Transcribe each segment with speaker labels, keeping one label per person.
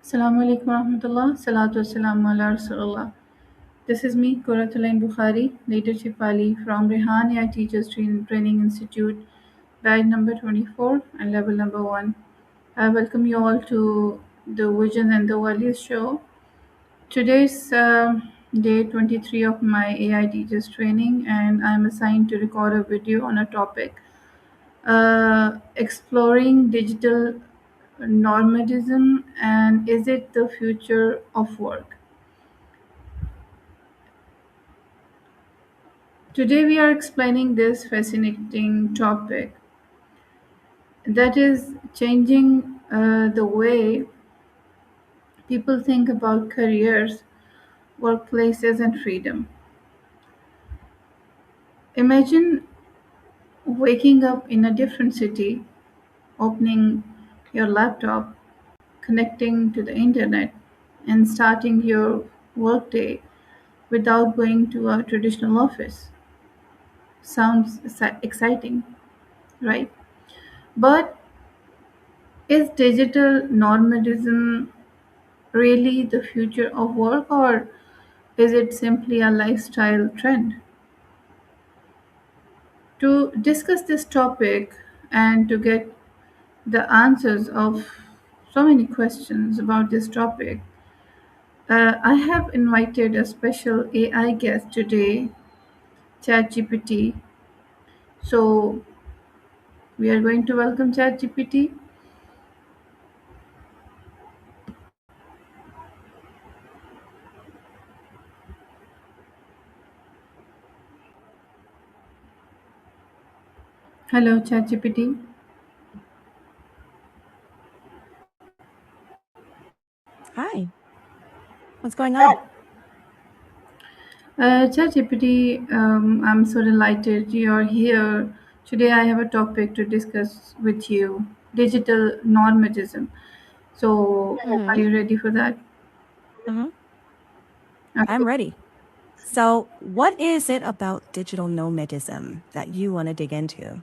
Speaker 1: Assalamu alaikum warahmatullah. Salatu wassalamu ala Rasulullah. This is me, Quratulain Bukhari, Leadership Ali from Rehan AI Teachers Training Institute, batch number 24 and level number 1. I welcome you all to the Vision and the Values show. Today's day 23 of my AI Teachers training, and I'm assigned to record a video on a topic exploring digital nomadism and is it the future of work. Today we are explaining this fascinating topic that is changing the way people think about careers, workplaces, and freedom. Imagine waking up in a different city, opening your laptop, connecting to the internet, and starting your workday without going to a traditional office. Sounds exciting, right? But is digital nomadism really the future of work, or is it simply a lifestyle trend? To discuss this topic and to get the answers of so many questions about this topic, I have invited a special AI guest today, ChatGPT. So we are going to welcome ChatGPT. Hello, ChatGPT.
Speaker 2: Hi, what's going on?
Speaker 1: ChatGPT, I'm so delighted you're here. Today, I have a topic to discuss with you digital nomadism. So, are
Speaker 2: Mm-hmm.
Speaker 1: you ready for that?
Speaker 2: Mm-hmm. I'm
Speaker 1: Okay.
Speaker 2: ready. So, what is it about digital nomadism that you want to dig into?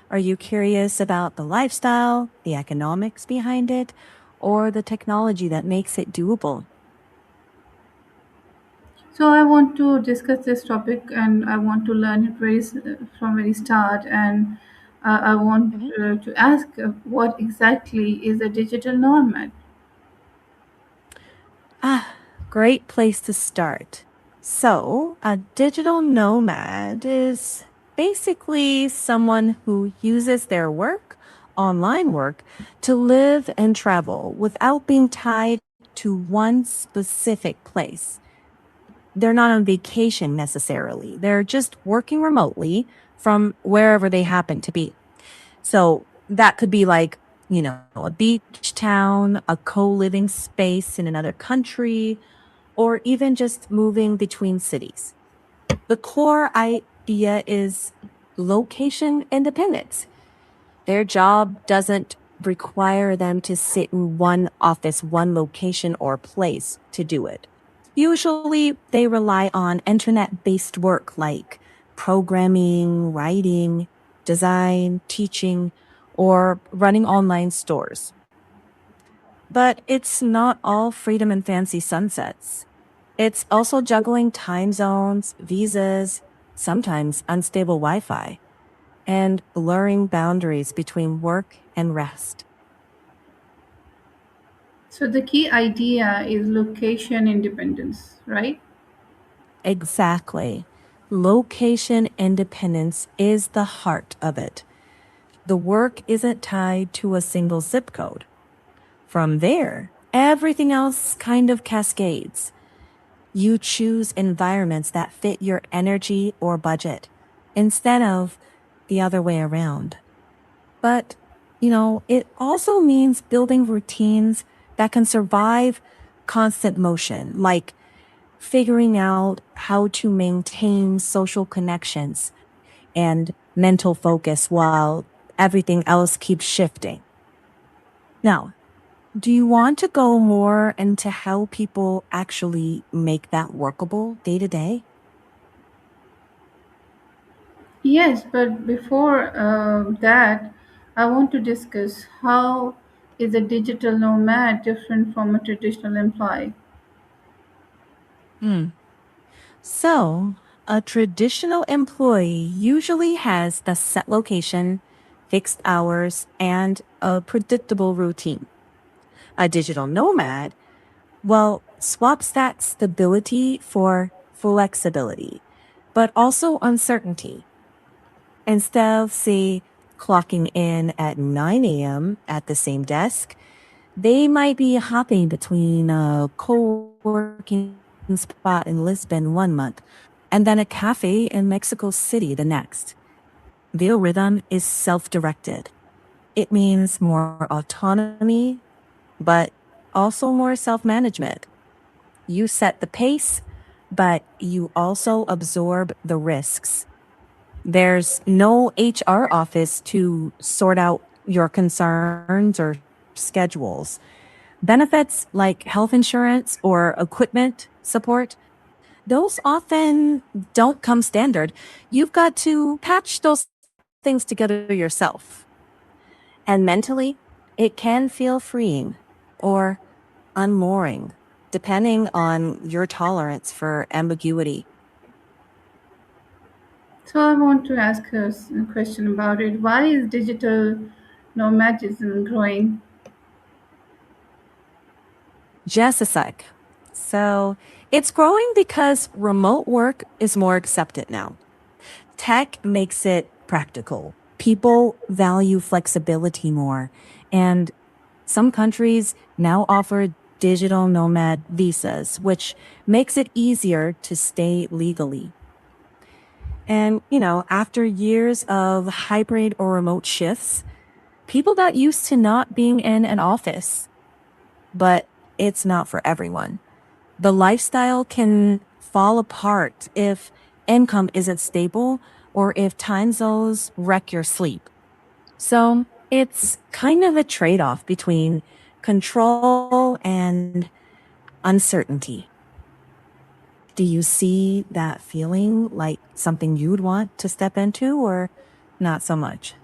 Speaker 2: Are you curious about the lifestyle, the economics behind it, or the technology that makes it doable?
Speaker 1: So, I want to discuss this topic and I want to learn it from very start. And I want
Speaker 2: Mhm.
Speaker 1: to ask what exactly is a digital nomad?
Speaker 2: Ah, great place to start. So, a digital nomad is basically someone who uses their work, online work, to live and travel without being tied to one specific place. They're not on vacation necessarily. They're just working remotely from wherever they happen to be. So that could be like, a beach town, a co living space in another country, or even just moving between cities. The core idea is location independence. Their job doesn't require them to sit in one office, one location or place to do it. Usually, they rely on internet based work like programming, writing, design, teaching, or running online stores. But it's not all freedom and fancy sunsets. It's also juggling time zones, visas, sometimes unstable Wi Fi, and blurring boundaries between work and rest.
Speaker 1: So, the key idea is location independence, right?
Speaker 2: Exactly. Location independence is the heart of it. The work isn't tied to a single zip code. From there, everything else kind of cascades. You choose environments that fit your energy or budget instead of the other way around. But, it also means building routines that can survive constant motion, like figuring out how to maintain social connections and mental focus while everything else keeps shifting. Now, do you want to go more into how people actually make that workable day to day?
Speaker 1: Yes, but before that, I want to discuss how Is a digital nomad different from a traditional employee?
Speaker 2: Hmm. So, a traditional employee usually has the set location, fixed hours, and a predictable routine. A digital nomad, well, swaps that stability for flexibility, but also uncertainty. Instead of, say, clocking in at 9 a.m. at the same desk, they might be hopping between a co-working spot in Lisbon 1 month and then a cafe in Mexico City the next. Their rhythm is self-directed. It means more autonomy, but also more self-management. You set the pace, but you also absorb the risks. There's no HR office to sort out your concerns or schedules. Benefits like health insurance or equipment support, those often don't come standard. You've got to patch those things together yourself. And mentally, it can feel freeing or unmooring, depending on your tolerance for ambiguity.
Speaker 1: So I want to ask a question about it. Why is digital nomadism growing?
Speaker 2: Just a sec. So it's growing because remote work is more accepted now. Tech makes it practical. People value flexibility more. And some countries now offer digital nomad visas, which makes it easier to stay legally. And, after years of hybrid or remote shifts, people got used to not being in an office, but it's not for everyone. The lifestyle can fall apart if income isn't stable or if time zones wreck your sleep. So it's kind of a trade off between control and uncertainty. Do you see that feeling like something you'd want to step into or not so much?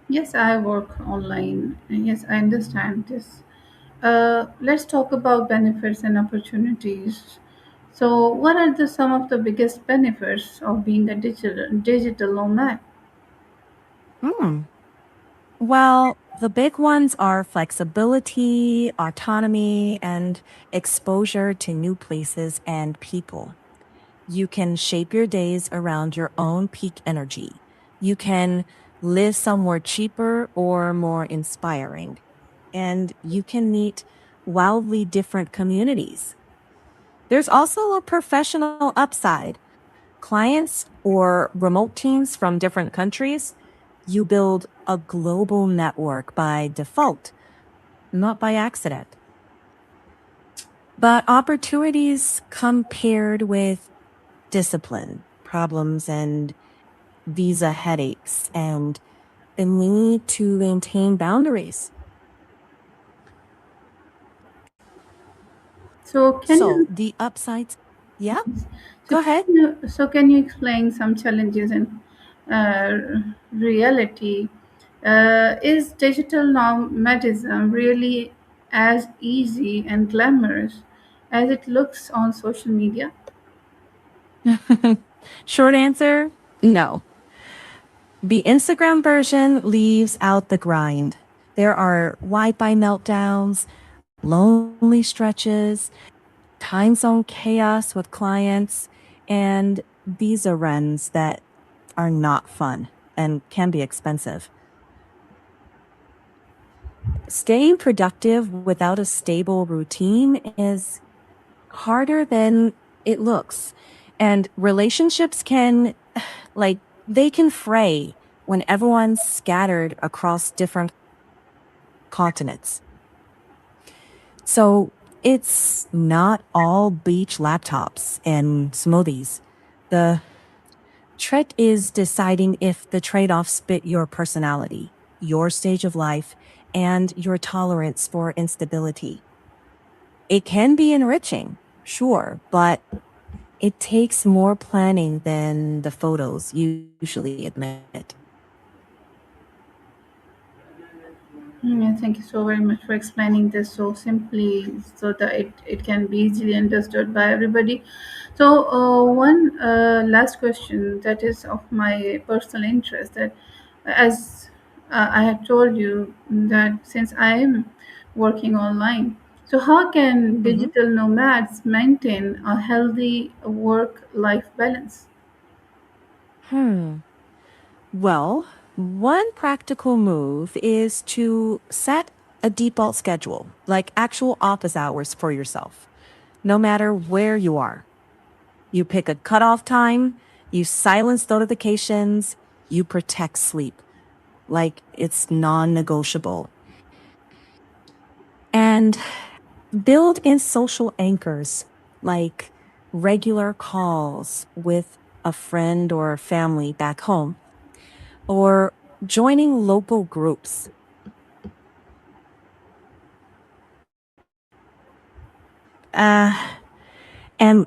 Speaker 1: Yes, I work online. Yes, I understand this. Let's talk about benefits and opportunities. So, what are some of the biggest benefits of being a digital nomad?
Speaker 2: Hmm. Well, the big ones are flexibility, autonomy, and exposure to new places and people. You can shape your days around your own peak energy. You can live somewhere cheaper or more inspiring. And you can meet wildly different communities. There's also a professional upside. Clients or remote teams from different countries, you build a global network by default, not by accident. But opportunities come paired with discipline, problems, and visa headaches, and the need to maintain boundaries.
Speaker 1: So, can
Speaker 2: So
Speaker 1: you
Speaker 2: the upsides, yeah,
Speaker 1: so
Speaker 2: go ahead.
Speaker 1: can you explain some challenges in reality? Is digital nomadism really as easy and glamorous as it looks on social media?
Speaker 2: Short answer, no. The Instagram version leaves out the grind. There are Wi-Fi meltdowns, lonely stretches, time zone chaos with clients, and visa runs that are not fun and can be expensive. Staying productive without a stable routine is harder than it looks. And relationships can, like, they can fray when everyone's scattered across different continents. So it's not all beach laptops and smoothies. The trick is deciding if the trade offs fit your personality, your stage of life, and your tolerance for instability. It can be enriching, sure, but it takes more planning than the photos usually admit.
Speaker 1: Yeah, thank you so very much for explaining this so simply so that it can be easily understood by everybody. So, one last question that is of my personal interest, that as I have told you that since I am working online, so how can
Speaker 2: Mhm.
Speaker 1: digital nomads maintain a healthy work-life balance?
Speaker 2: Hmm. Well, one practical move is to set a default schedule, like actual office hours for yourself, no matter where you are. You pick a cutoff time, you silence notifications, you protect sleep, like it's non negotiable. And build in social anchors, like regular calls with a friend or family back home, or joining local groups. Uh, and,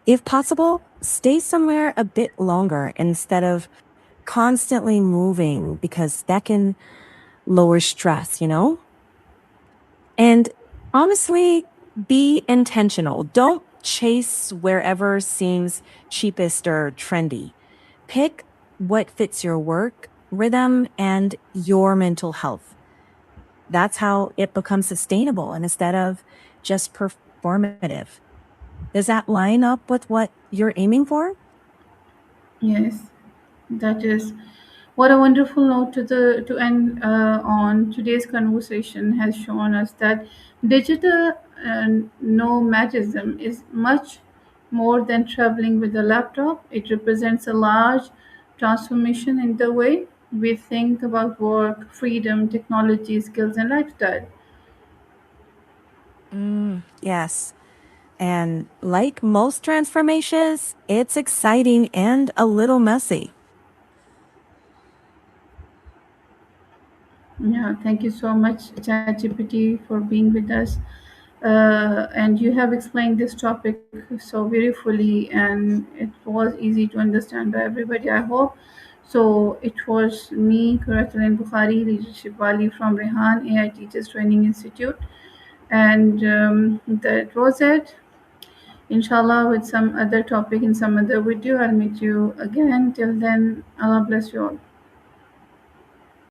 Speaker 2: if possible, stay somewhere a bit longer instead of constantly moving because that can lower stress. And honestly, be intentional. Don't chase wherever seems cheapest or trendy. Pick what fits your work rhythm and your mental health. That's how it becomes sustainable and instead of just performative. Does that line up with what you're aiming for?
Speaker 1: Yes, that is what a wonderful note to end on. Today's conversation has shown us that digital nomadism is much more than traveling with a laptop. It represents a large transformation in the way we think about work, freedom, technology, skills, and lifestyle.
Speaker 2: Yes. And like most transformations, it's exciting and a little messy.
Speaker 1: Yeah, thank you so much, ChatGPT, for being with us. And you have explained this topic so beautifully, and it was easy to understand by everybody, I hope. So, it was me, Kuratulin Bukhari, Leadership Wali from Rehan AI Teachers Training Institute. And that was it. Inshallah, with some other topic in some other video, I'll meet you again. Till then, Allah bless you all.